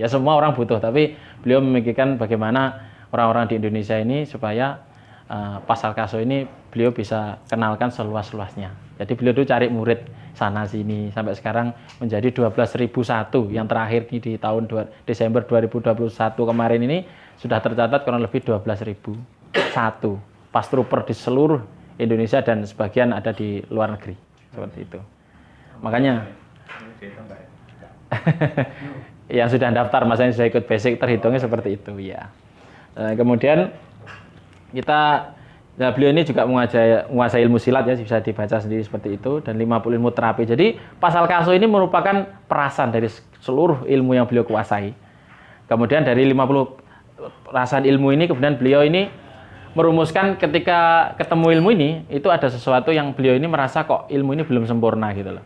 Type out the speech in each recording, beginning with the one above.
Ya semua orang butuh, tapi beliau memikirkan bagaimana orang-orang di Indonesia ini supaya pasal kaso ini beliau bisa kenalkan seluas-luasnya. Jadi beliau itu cari murid sana sini sampai sekarang menjadi 12.001 yang terakhir di tahun Desember 2021 kemarin ini sudah tercatat kurang lebih 12.001 pas trooper di seluruh Indonesia dan sebagian ada di luar negeri seperti itu. Makanya yang sudah daftar masanya sudah ikut basic terhitungnya seperti itu ya. Kemudian beliau ini juga menguasai ilmu silat ya, bisa dibaca sendiri seperti itu, dan 50 ilmu terapi. Jadi pasal kaso ini merupakan perasan dari seluruh ilmu yang beliau kuasai. Kemudian dari 50 perasan ilmu ini kemudian beliau ini merumuskan ketika ketemu ilmu ini itu ada sesuatu yang beliau ini merasa kok ilmu ini belum sempurna gitu loh.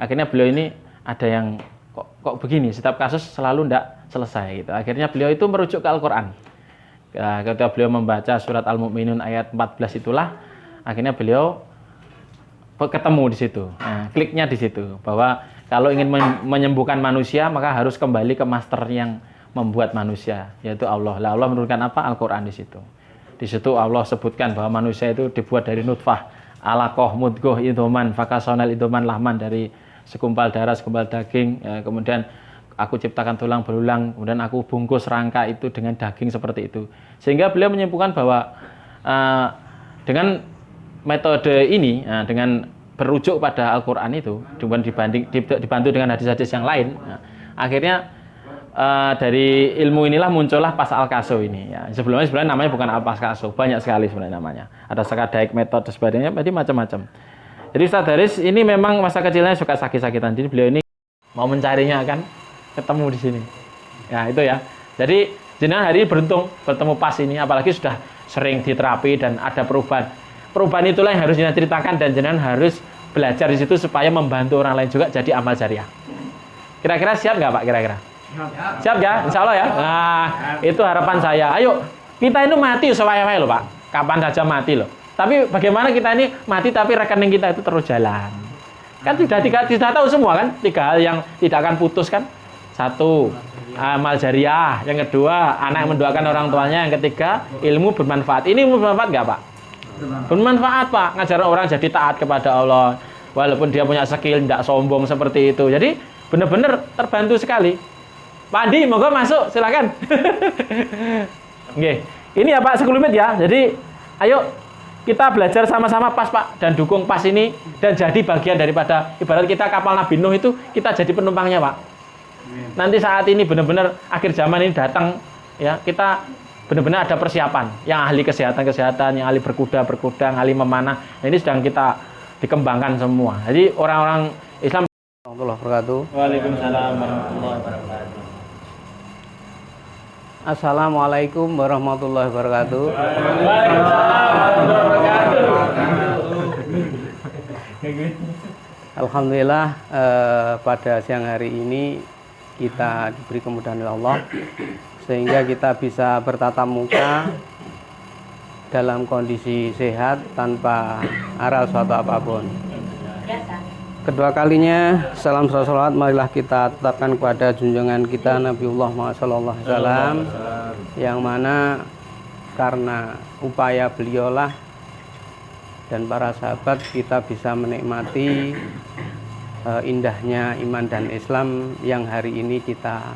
Akhirnya beliau ini ada yang kok begini, setiap kasus selalu tidak selesai gitu. Akhirnya beliau itu merujuk ke Al-Qur'an. Ketika beliau membaca surat Al-Mu'minun ayat 14 itulah akhirnya beliau ketemu di situ. Nah, kliknya di situ bahwa kalau ingin menyembuhkan manusia maka harus kembali ke master yang membuat manusia, yaitu Allah. Lah Allah menurunkan apa? Al-Qur'an di situ. Di situ Allah sebutkan bahwa manusia itu dibuat dari nutfah, alaqah, mudghah, idhoman, fakasonal idhoman lahman, dari segumpal darah, segumpal daging, ya, kemudian aku ciptakan tulang belulang, kemudian aku bungkus rangka itu dengan daging seperti itu. Sehingga beliau menyimpulkan bahwa dengan metode ini, dengan berujuk pada Al-Qur'an itu, dibantu dengan hadis-hadis yang lain, akhirnya dari ilmu inilah muncullah pasal kaso ini. Ya. Sebelumnya sebenarnya namanya bukan al-kaso, banyak sekali sebenarnya namanya. Ada sekadaik, metode, sebagainya, jadi macam-macam. Jadi Ustaz Haris ini memang masa kecilnya suka sakit-sakitan. Jadi beliau ini mau mencarinya kan ketemu di sini. Ya itu ya. Jadi jenengan hari ini beruntung bertemu pas ini, apalagi sudah sering diterapi dan ada perubahan. Perubahan itulah yang harus jenengan ceritakan dan jenengan harus belajar di situ supaya membantu orang lain juga jadi amal jariah. Kira-kira siap nggak Pak? Kira-kira? Siap ya? Insya Allah ya. Nah itu harapan saya. Ayo kita itu mati sewaya-waya loh Pak. Kapan saja mati loh. Tapi bagaimana kita ini mati tapi rekening kita itu terus jalan. Kan sudah tahu semua kan? 3 hal yang tidak akan putus kan? 1, amal jariah. Yang kedua, anak yang mendoakan orang tuanya. Yang ketiga, ilmu bermanfaat. Ini ilmu bermanfaat nggak Pak? Bermanfaat Pak. Ngajarin orang jadi taat kepada Allah. Walaupun dia punya skill, tidak sombong seperti itu. Jadi benar-benar terbantu sekali. Pak Andi, moga masuk, silakan. Oke, ini ya Pak sekelumit ya. Jadi, ayo kita belajar sama-sama pas Pak dan dukung pas ini dan jadi bagian daripada ibarat kita kapal Nabi Nuh itu kita jadi penumpangnya Pak. Nanti saat ini benar-benar akhir zaman ini datang ya, kita benar-benar ada persiapan. Yang ahli kesehatan, yang ahli berkuda, yang ahli memanah. Nah, ini sedang kita dikembangkan semua. Jadi orang-orang Islam. Warahmatullahi wabarakatuh. Waalaikumsalam warahmatullahi wabarakatuh. Assalamualaikum warahmatullahi wabarakatuh. Waalaikumsalam warahmatullahi wabarakatuh. Alhamdulillah pada siang hari ini kita diberi kemudahan oleh Allah sehingga kita bisa bertatap muka dalam kondisi sehat tanpa aral suatu apapun. Kedua kalinya salam salawat marilah kita tetapkan kepada junjungan kita Nabiullah Muhammad SAW, yang mana karena upaya beliaulah dan para sahabat kita bisa menikmati indahnya iman dan Islam yang hari ini kita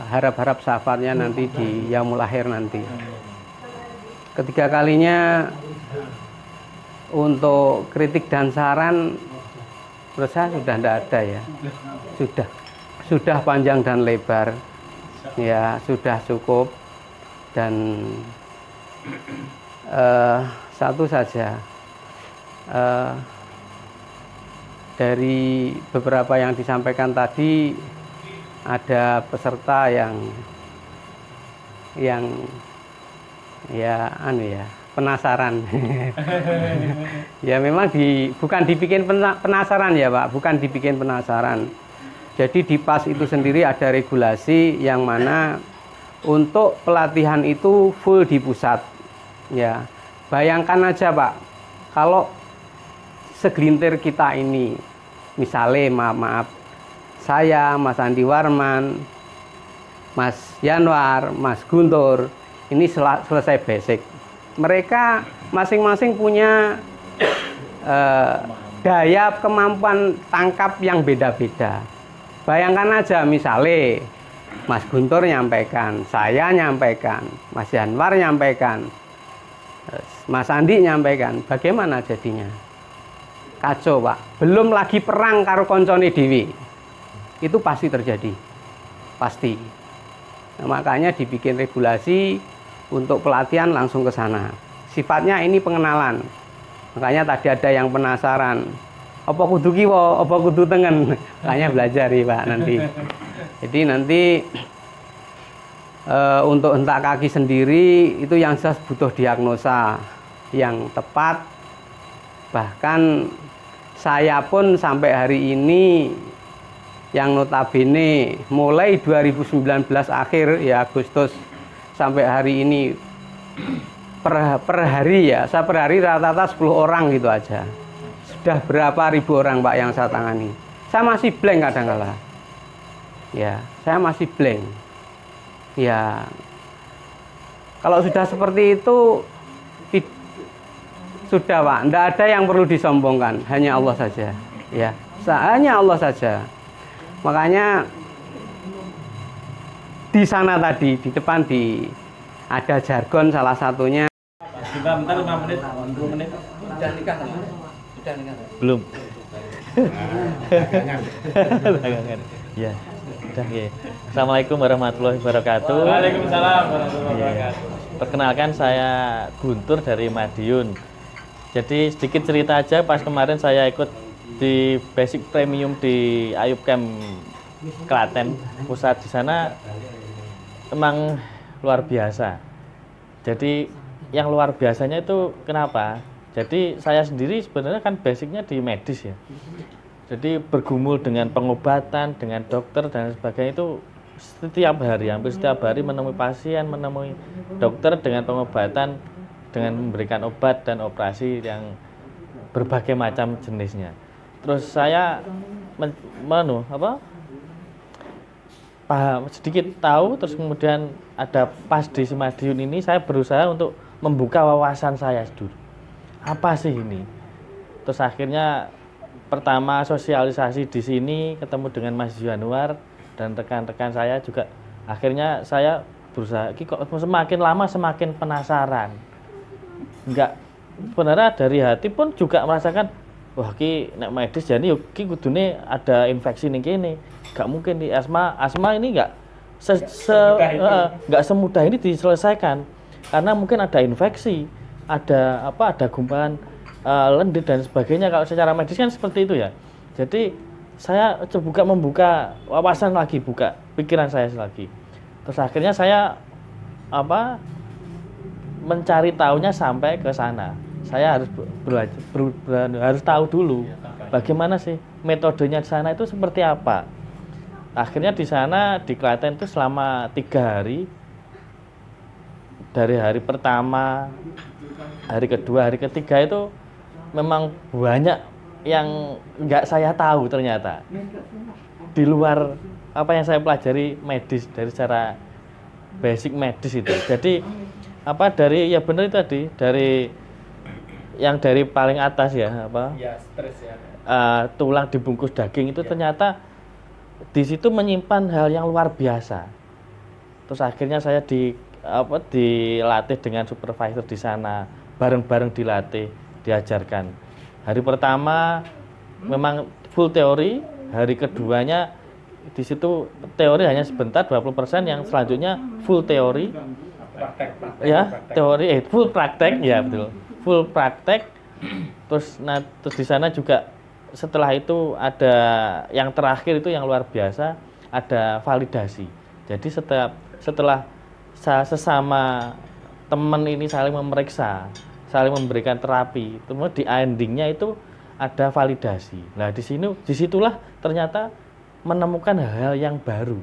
harap-harap syafaatnya nanti di yaumul akhir nanti. Ketiga kalinya untuk kritik dan saran menurut saya sudah tidak ada ya, sudah panjang dan lebar ya, sudah cukup. Dan satu saja, dari beberapa yang disampaikan tadi ada peserta yang penasaran. Ya memang bukan dibikin penasaran ya Pak, bukan dibikin penasaran. Jadi di PAS itu sendiri ada regulasi yang mana untuk pelatihan itu full di pusat. Ya, bayangkan aja Pak, kalau segelintir kita ini, misalnya maaf, saya, Mas Andi Warman, Mas Yanwar, Mas Guntur, ini selesai basic. Mereka masing-masing punya daya kemampuan tangkap yang beda-beda. Bayangkan aja misalnya Mas Guntur nyampaikan, saya nyampaikan, Mas Yanwar nyampaikan, Mas Andi nyampaikan, bagaimana jadinya? Kacau Pak, belum lagi perang karo koncone dewi. Itu pasti terjadi, pasti. Nah, makanya dibikin regulasi untuk pelatihan langsung ke sana. Sifatnya ini pengenalan. Makanya tadi ada yang penasaran, apa kudu kiwa, apa kudu tengen. Makanya belajar ya Pak nanti. Jadi nanti untuk hentak kaki sendiri itu yang jelas butuh diagnosa yang tepat. Bahkan saya pun sampai hari ini yang notabene mulai 2019 akhir ya Agustus sampai hari ini per hari ya, saya per hari rata-rata 10 orang gitu aja. Sudah berapa ribu orang Pak yang saya tangani. Saya masih blank kadang-kala. Ya, saya masih blank. Ya, kalau sudah seperti itu sudah Pak, tidak ada yang perlu disombongkan, hanya Allah saja. Ya, hanya Allah saja. Makanya di sana tadi di depan ada jargon salah satunya. Bentar 5 menit, 10 menit. Sudah nikah kan? Sudah nikah. Belum. Dagangan. Ya. Sudah ya. Assalamualaikum warahmatullahi wabarakatuh. Waalaikumsalam warahmatullahi wabarakatuh. Perkenalkan saya Guntur dari Madiun. Jadi sedikit cerita aja, pas kemarin saya ikut di Basic Premium di Ayub Camp Klaten pusat. Di sana emang luar biasa. Jadi yang luar biasanya itu kenapa? Jadi saya sendiri sebenarnya kan basicnya di medis ya. Jadi bergumul dengan pengobatan, dengan dokter dan sebagainya itu setiap hari, hampir setiap hari menemui pasien, menemui dokter dengan pengobatan, dengan memberikan obat dan operasi yang berbagai macam jenisnya. Terus saya paham sedikit tahu, terus kemudian ada pas di Madiun ini saya berusaha untuk membuka wawasan saya dulu. Apa sih ini? Terus akhirnya pertama sosialisasi di sini, ketemu dengan Mas Yanwar dan rekan-rekan saya juga. Akhirnya saya berusaha, kok semakin lama semakin penasaran. Enggak, sebenarnya dari hati pun juga merasakan, wah ki nek medis jadi yuk ki kudune ada infeksi ning kene. Enggak mungkin di asma ini enggak semudah ini diselesaikan. Karena mungkin ada infeksi, ada gumpalan lendir dan sebagainya. Kalau secara medis kan seperti itu ya. Jadi saya membuka wawasan lagi, buka pikiran saya lagi. Terus akhirnya saya mencari tahunya sampai ke sana. Saya harus harus tahu dulu bagaimana sih metodenya di sana itu seperti apa. Akhirnya di sana di Klaten itu selama 3 hari. Dari hari pertama, hari kedua, hari ketiga itu memang banyak yang nggak saya tahu ternyata. Di luar apa yang saya pelajari medis dari secara basic medis itu. Jadi dari ya benar itu tadi, dari yang dari paling atas ya stres ya. Tulang dibungkus daging itu ternyata di situ menyimpan hal yang luar biasa. Terus akhirnya saya dilatih dengan supervisor di sana, bareng-bareng dilatih, diajarkan. Hari pertama memang full teori, hari keduanya di situ teori hanya sebentar 20%, yang selanjutnya full teori. Praktek. Full praktek ya betul. Full praktek. Terus di sana juga setelah itu ada yang terakhir itu yang luar biasa, ada validasi. Jadi setelah sesama teman ini saling memeriksa, saling memberikan terapi, kemudian di endingnya itu ada validasi. Nah disitulah ternyata menemukan hal-hal yang baru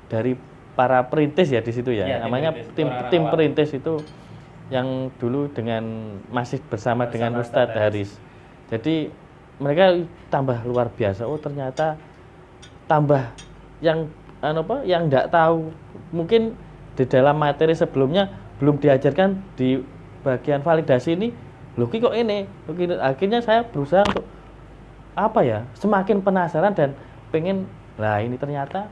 dari para perintis ya di situ ya. Namanya tim perintis itu yang dulu masih bersama dengan Ustadz Haris. Jadi mereka tambah luar biasa. Oh ternyata tambah yang yang nggak tahu, mungkin di dalam materi sebelumnya belum diajarkan di bagian validasi ini, loh kok ini. Akhirnya saya berusaha untuk apa ya, semakin penasaran dan pengen, lah ini ternyata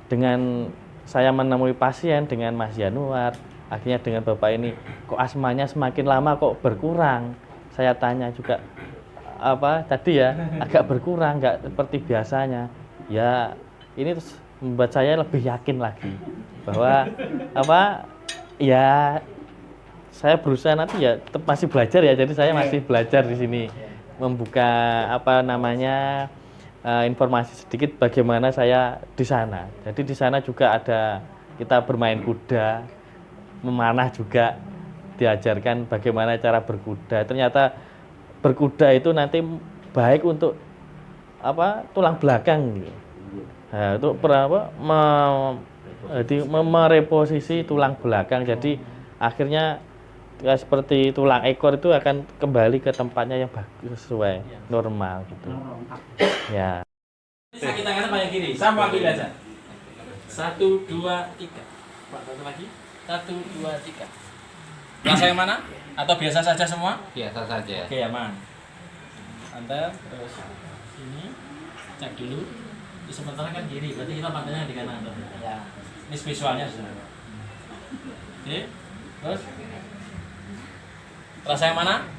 dengan saya menemui pasien dengan Mas Yanuar, akhirnya dengan Bapak ini, kok asmanya semakin lama kok berkurang. Saya tanya juga apa tadi ya, agak berkurang, nggak seperti biasanya. Ya ini terus membuat saya lebih yakin lagi bahwa apa ya, saya berusaha nanti ya tetap masih belajar ya, jadi saya masih belajar di sini, membuka apa namanya informasi sedikit bagaimana saya di sana. Jadi di sana juga ada kita bermain kuda, memanah juga, diajarkan bagaimana cara berkuda. Ternyata berkuda itu nanti baik untuk apa, tulang belakang gitu. Nah, untuk mereposisi tulang belakang. Jadi akhirnya ya, seperti tulang ekor itu akan kembali ke tempatnya yang bagus, sesuai normal gitu. Ya. Kaki tangannya pakai kiri, sama kiri aja. 1, 2, 3. Pak, satu lagi. 1, 2, 3. Rasa yang mana? Atau biasa saja semua? Biasa saja. Oke, aman. Antar terus ini cek dulu. Di sementara kan kiri, berarti kita pantainya di kanan tuh. Ya. Ini visualnya sudah. Oke. Terus rasa yang mana?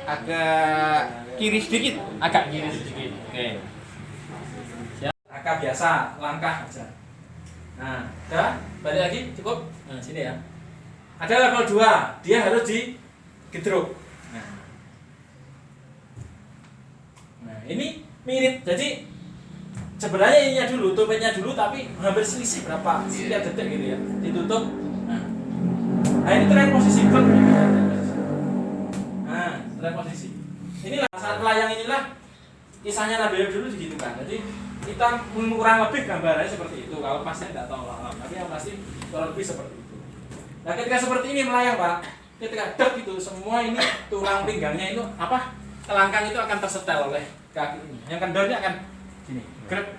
Agak kiri sedikit. Agak kiri sedikit. Oke. Siap. Langkah biasa, langkah aja. Nah, udah, balik lagi, cukup. Nah, sini ya. Ada level 2, dia harus di gedruk. Nah, ini mirip. Jadi sebenarnya ininya dulu, tumpetnya dulu, tapi hampir selisih berapa sekian detik gitu ya. Ditutup. Nah, ini tren posisi. Nah, tren posisi. Inilah saat melayang inilah kisahnya Nabi Ayub dulu begitu kan. Jadi kita kurang lebih gambarannya seperti itu. Kalau pasnya tidak tahu alam, tapi yang pasti kurang lebih seperti itu. Nah, ketika seperti ini melayang, Pak, ketika dek itu semua ini tulang pinggangnya itu apa? Kelangkang itu akan tersetel oleh kaki ini. Yang kendornya akan gini, grep.